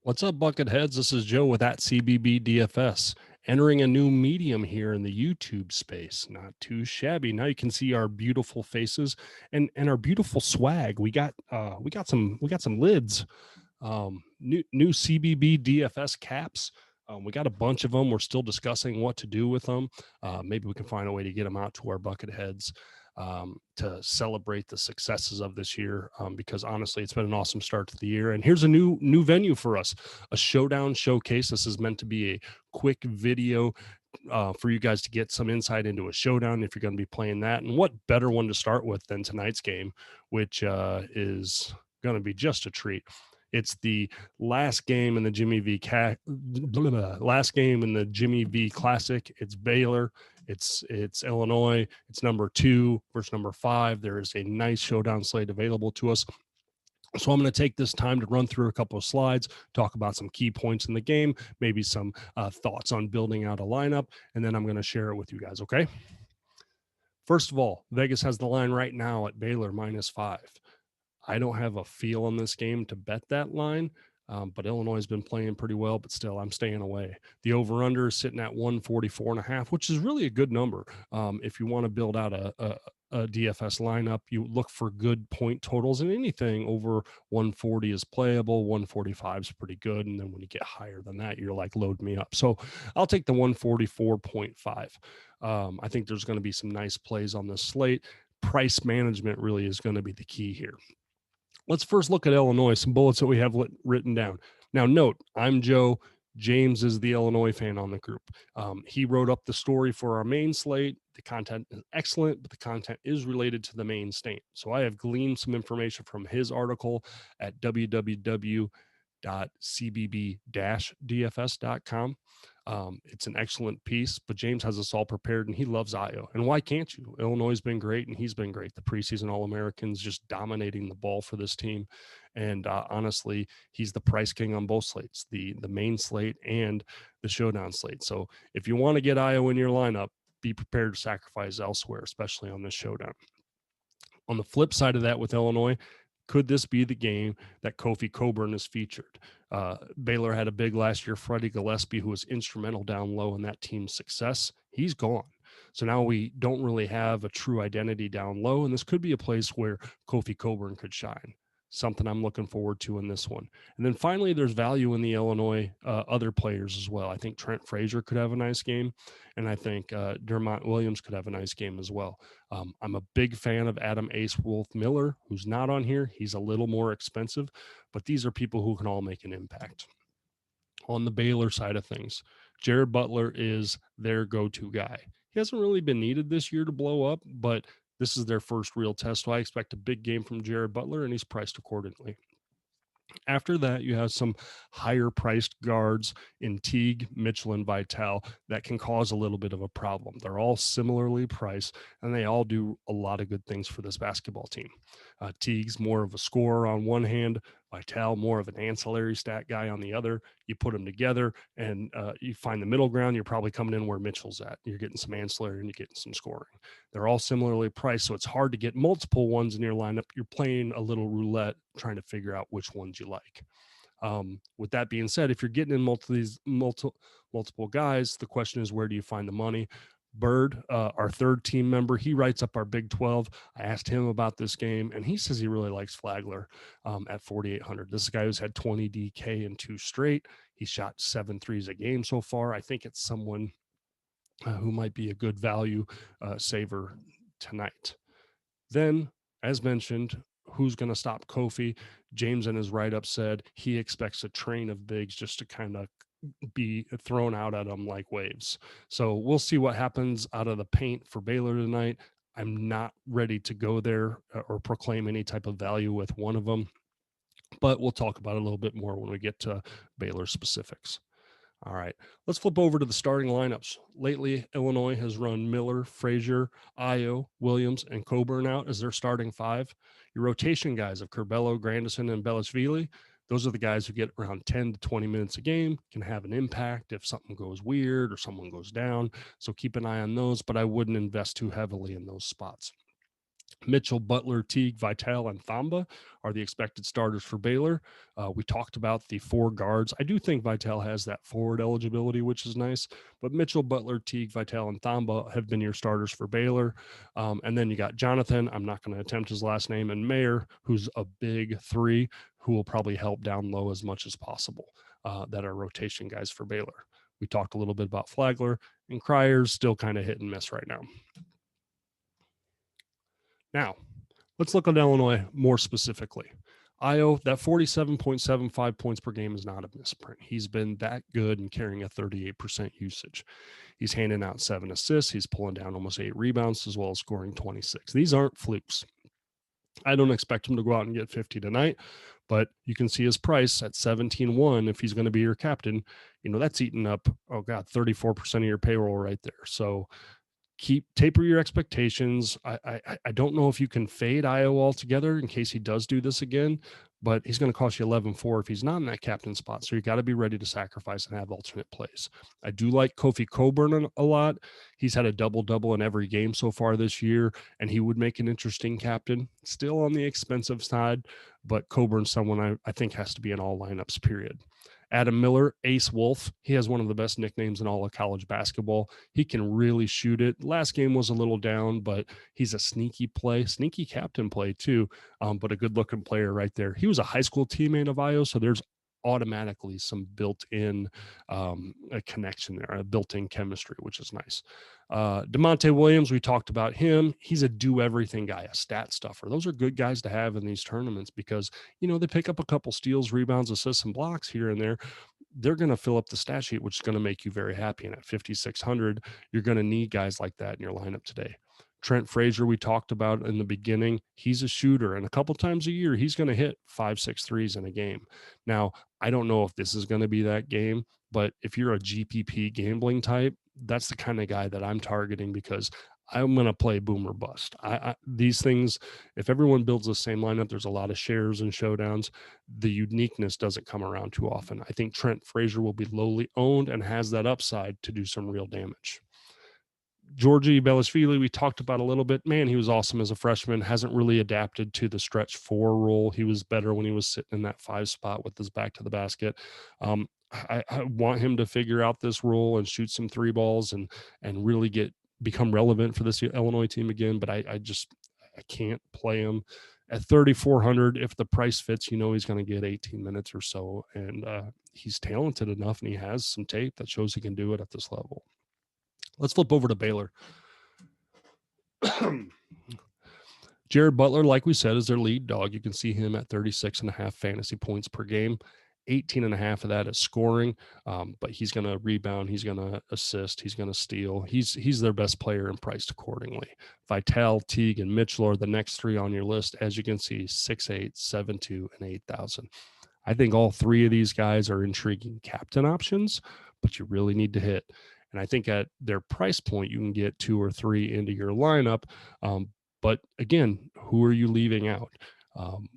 What's up, Bucketheads? This is Joe with at CBB DFS, entering a new medium here in the YouTube space. Not too shabby. Now you can see our beautiful faces and our beautiful swag. We got some lids, new CBB DFS caps. We got a bunch of them. We're still discussing what to do with them. Maybe we can find a way to get them out to our Bucketheads to celebrate the successes of this year, because honestly, it's been an awesome start to the year. And here's a new venue for us, a Showdown showcase. This is meant to be a quick video for you guys to get some insight into a showdown if you're going to be playing that. And what better one to start with than tonight's game, which is going to be just a treat. It's the last game in the last game in the Jimmy V Classic. It's Baylor. It's Illinois. It's number 2 versus number 5. There is a nice showdown slate available to us. So I'm going to take this time to run through a couple of slides, talk about some key points in the game, maybe some thoughts on building out a lineup, and then I'm going to share it with you guys. Okay. First of all, Vegas has the line right now at Baylor -5. I don't have a feel on this game to bet that line, but Illinois has been playing pretty well, but still, I'm staying away. The over-under is sitting at 144.5, which is really a good number. If you want to build out a DFS lineup, you look for good point totals, and anything over 140 is playable. 145 is pretty good, and then when you get higher than that, you're like, load me up. So I'll take the 144.5. I think there's going to be some nice plays on this slate. Price management really is going to be the key here. Let's first look at Illinois, some bullets that we have written down. Now, note, I'm Joe. James is the Illinois fan on the group. He wrote up the story for our main slate. The content is excellent, but the content is related to the main state. So I have gleaned some information from his article at www.cbb-dfs.com. It's an excellent piece, but James has us all prepared, and he loves Io. And why can't you? Illinois has been great, and he's been great. The preseason All-Americans just dominating the ball for this team. And honestly, he's the price king on both slates, the main slate and the showdown slate. So if you want to get Io in your lineup, be prepared to sacrifice elsewhere, especially on this showdown. On the flip side of that, with Illinois, could this be the game that Kofi Coburn is featured? Baylor had a big last year. Freddie Gillespie, who was instrumental down low in that team's success, he's gone. So now we don't really have a true identity down low, and this could be a place where Kofi Coburn could shine. Something I'm looking forward to in this one. And then finally, there's value in the Illinois other players as well. I think Trent Frazier could have a nice game, and I think Dermont Williams could have a nice game as well. I'm a big fan of Adam Ace Wolf Miller, who's not on here. He's a little more expensive, but these are people who can all make an impact. On the Baylor side of things, Jared Butler is their go-to guy. He hasn't really been needed this year to blow up, but this is their first real test. So I expect a big game from Jared Butler, and he's priced accordingly. After that, you have some higher priced guards in Teague, Mitchell, and Vital that can cause a little bit of a problem. They're all similarly priced, and they all do a lot of good things for this basketball team. Teague's more of a scorer on one hand, Vital more of an ancillary stat guy on the other. You put them together, and you find the middle ground. You're probably coming in where Mitchell's at. You're getting some ancillary, and you're getting some scoring. They're all similarly priced, so it's hard to get multiple ones in your lineup. You're playing a little roulette trying to figure out which ones you like. With that being said, if you're getting in multiple guys, the question is, where do you find the money? Bird, our third team member, he writes up our Big 12. I asked him about this game, and he says he really likes Flagler at 4,800. This is a guy who's had 20 DK in 2 straight. He shot 7 threes a game so far. I think it's someone who might be a good value saver tonight. Then, as mentioned, who's going to stop Kofi? James in his write-up said he expects a train of bigs just to kind of be thrown out at him like waves. So we'll see what happens out of the paint for Baylor tonight. I'm not ready to go there or proclaim any type of value with one of them, but we'll talk about it a little bit more when we get to Baylor specifics. All right, let's flip over to the starting lineups. Lately, Illinois has run Miller, Frazier, Io, Williams, and Coburn out as their starting 5. Your rotation guys of Curbelo, Grandison, and Belishvili, those are the guys who get around 10 to 20 minutes a game, can have an impact if something goes weird or someone goes down. So keep an eye on those, but I wouldn't invest too heavily in those spots. Mitchell, Butler, Teague, Vitale, and Thamba are the expected starters for Baylor. We talked about the 4 guards. I do think Vitale has that forward eligibility, which is nice. But Mitchell, Butler, Teague, Vitale, and Thamba have been your starters for Baylor. And then you got Jonathan. I'm not going to attempt his last name. And Mayer, who's a big 3, who will probably help down low as much as possible, that are rotation guys for Baylor. We talked a little bit about Flagler, and Cryer's still kind of hit and miss right now. Now, let's look at Illinois more specifically. Io, that 47.75 points per game is not a misprint. He's been that good and carrying a 38% usage. He's handing out 7 assists. He's pulling down almost 8 rebounds, as well as scoring 26. These aren't flukes. I don't expect him to go out and get 50 tonight, but you can see his price at 17-1. If he's going to be your captain, that's eating up, 34% of your payroll right there. So taper your expectations. I don't know if you can fade Io altogether in case he does do this again, but he's going to cost you 11-4 if he's not in that captain spot. So you got to be ready to sacrifice and have alternate plays. I do like Kofi Coburn a lot. He's had a double-double in every game so far this year, and he would make an interesting captain. Still on the expensive side, but Coburn's someone I think has to be in all lineups, period. Adam Miller, Ace Wolf. He has one of the best nicknames in all of college basketball. He can really shoot it. Last game was a little down, but he's a sneaky captain play too, but a good-looking player right there. He was a high school teammate of Io, so there's automatically some built-in a connection there, a built-in chemistry, which is nice. DeMonte Williams, we talked about him. He's a do-everything guy, a stat stuffer. Those are good guys to have in these tournaments because, they pick up a couple steals, rebounds, assists, and blocks here and there. They're going to fill up the stat sheet, which is going to make you very happy. And at 5,600, you're going to need guys like that in your lineup today. Trent Frazier, we talked about in the beginning, he's a shooter, and a couple times a year, he's going to hit 5-6 threes in a game. Now, I don't know if this is going to be that game, but if you're a GPP gambling type, that's the kind of guy that I'm targeting because I'm going to play boom or bust. These things, if everyone builds the same lineup, there's a lot of shares and showdowns. The uniqueness doesn't come around too often. I think Trent Frazier will be lowly owned and has that upside to do some real damage. Georgi Belishvili, we talked about a little bit. Man, he was awesome as a freshman. Hasn't really adapted to the stretch 4 role. He was better when he was sitting in that 5 spot with his back to the basket. I want him to figure out this role and shoot some 3 balls and really become relevant for this Illinois team again. But I can't play him at 3,400. If the price fits, he's going to get 18 minutes or so, and he's talented enough, and he has some tape that shows he can do it at this level. Let's flip over to Baylor. Jared Butler, like we said, is their lead dog. You can see him at 36.5 fantasy points per game. 18.5 of that is scoring, but he's going to rebound, he's going to assist, he's going to steal. He's their best player and priced accordingly. Vitale, Teague, and Mitchell are the next 3 on your list. As you can see, 6'8", 7'2", and 8,000. I think all 3 of these guys are intriguing captain options, but you really need to hit. And I think at their price point, you can get 2 or 3 into your lineup. But again, who are you leaving out?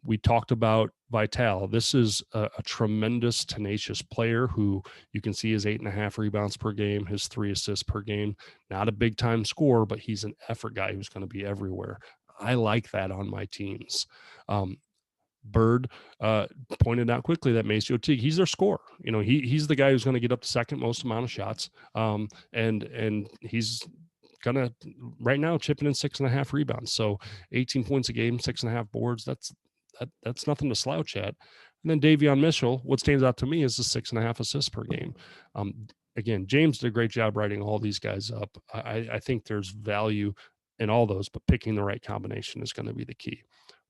We talked about Vitale. This is a tremendous, tenacious player who you can see his 8.5 rebounds per game, his 3 assists per game. Not a big time scorer, but he's an effort guy who's going to be everywhere. I like that on my teams. Bird pointed out quickly that Maceo Teague, he's their scorer. He's the guy who's going to get up the second most amount of shots. And he's kind of right now chipping in 6.5 rebounds. So 18 points a game, 6.5 boards. That's nothing to slouch at. And then Davion Mitchell, what stands out to me is the 6.5 assists per game. Again, James did a great job writing all these guys up. I think there's value in all those, but picking the right combination is going to be the key.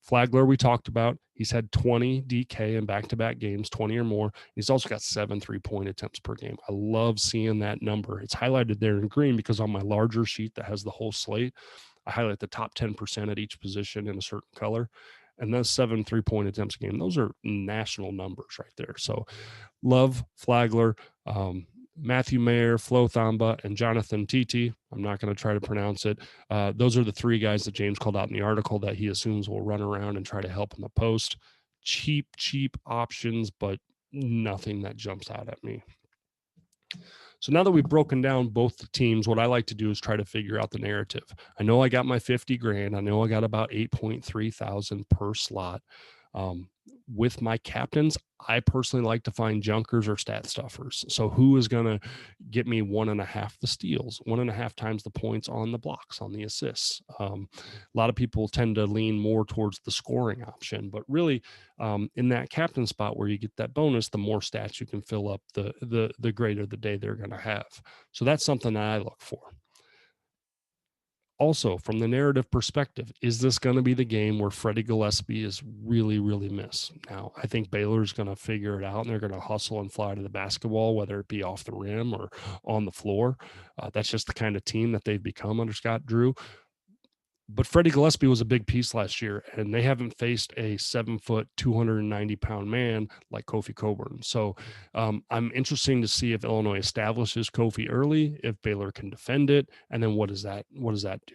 Flagler, we talked about. He's had 20 DK in back-to-back games, 20 or more. He's also got 7 3-point attempts per game. I love seeing that number. It's highlighted there in green because on my larger sheet that has the whole slate, I highlight the top 10% at each position in a certain color. And those 7 3-point attempts a game, those are national numbers right there. So love Flagler. Matthew Mayer, Flo Thamba, and Jonathan Titi. I'm not going to try to pronounce it. Those are the 3 guys that James called out in the article that he assumes will run around and try to help in the post. Cheap options, but nothing that jumps out at me. So now that we've broken down both the teams, what I like to do is try to figure out the narrative. I know I got my 50 grand. I know I got about 8.3 thousand per slot. With my captains, I personally like to find junkers or stat stuffers. So who is going to get me 1.5 the steals, 1.5 times the points on the blocks, on the assists? A lot of people tend to lean more towards the scoring option, but really in that captain spot where you get that bonus, the more stats you can fill up, the greater the day they're going to have. So that's something that I look for. Also, from the narrative perspective, is this going to be the game where Freddie Gillespie is really, really missed? Now, I think Baylor's going to figure it out, and they're going to hustle and fly to the basketball, whether it be off the rim or on the floor. That's just the kind of team that they've become under Scott Drew. But Freddie Gillespie was a big piece last year, and they haven't faced a 7-foot, 290-pound man like Kofi Coburn. So I'm interested to see if Illinois establishes Kofi early, if Baylor can defend it, and then what does that do?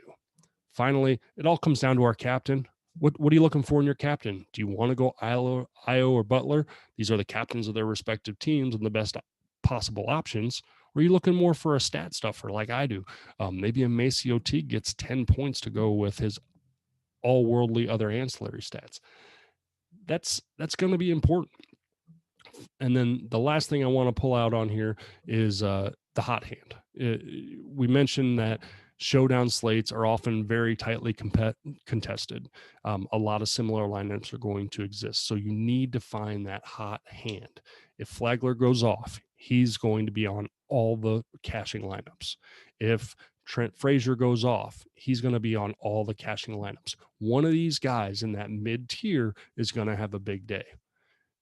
Finally, it all comes down to our captain. What are you looking for in your captain? Do you want to go Io or Butler? These are the captains of their respective teams and the best possible options. Or are you looking more for a stat stuffer like I do? Maybe a Maceo Teague gets 10 points to go with his all worldly other ancillary stats. That's going to be important. And then the last thing I want to pull out on here is the hot hand. We mentioned that showdown slates are often very tightly contested. A lot of similar lineups are going to exist. So you need to find that hot hand. If Flagler goes off, he's going to be on all the caching lineups. If Trent Frazier goes off, he's going to be on all the caching lineups. One of these guys in that mid tier is going to have a big day.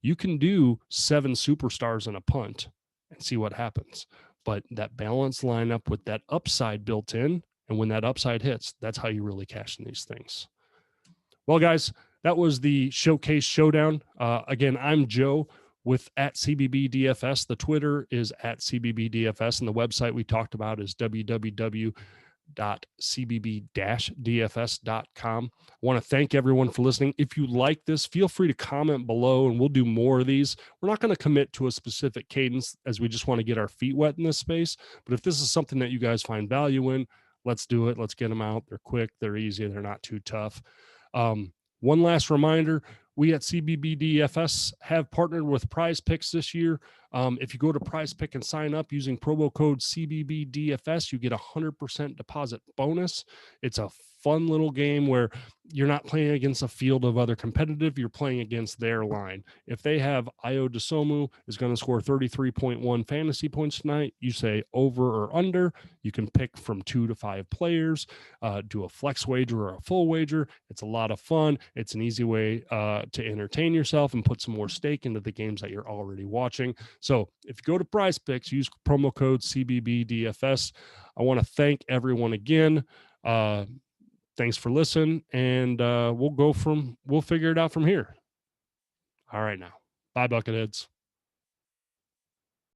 You can do 7 superstars in a punt and see what happens. But that balanced lineup with that upside built in, and when that upside hits, that's how you really cash in these things. Well, guys, that was the Showcase Showdown. Again, I'm Joe with at CBBDFS. The Twitter is at CBBDFS, and the website we talked about is www.cbb-dfs.com. I want to thank everyone for listening. If you like this, feel free to comment below and we'll do more of these. We're not going to commit to a specific cadence as we just want to get our feet wet in this space. But if this is something that you guys find value in, let's do it. Let's get them out. They're quick, they're easy, they're not too tough. One last reminder, we at CBBDFS have partnered with Prize Picks this year. If you go to Prize Pick and sign up using promo code CBBDFS, you get a 100% deposit bonus. It's a fun little game where you're not playing against a field of other competitive, you're playing against their line. If they have Io DeSomu is going to score 33.1 fantasy points tonight, you say over or under. You can pick from 2 to 5 players, do a flex wager or a full wager. It's a lot of fun. It's an easy way to entertain yourself and put some more stake into the games that you're already watching. So if you go to Prize Picks, use promo code CBBDFS. I want to thank everyone again. Thanks for listening, and we'll figure it out from here. All right now. Bye, Bucketheads.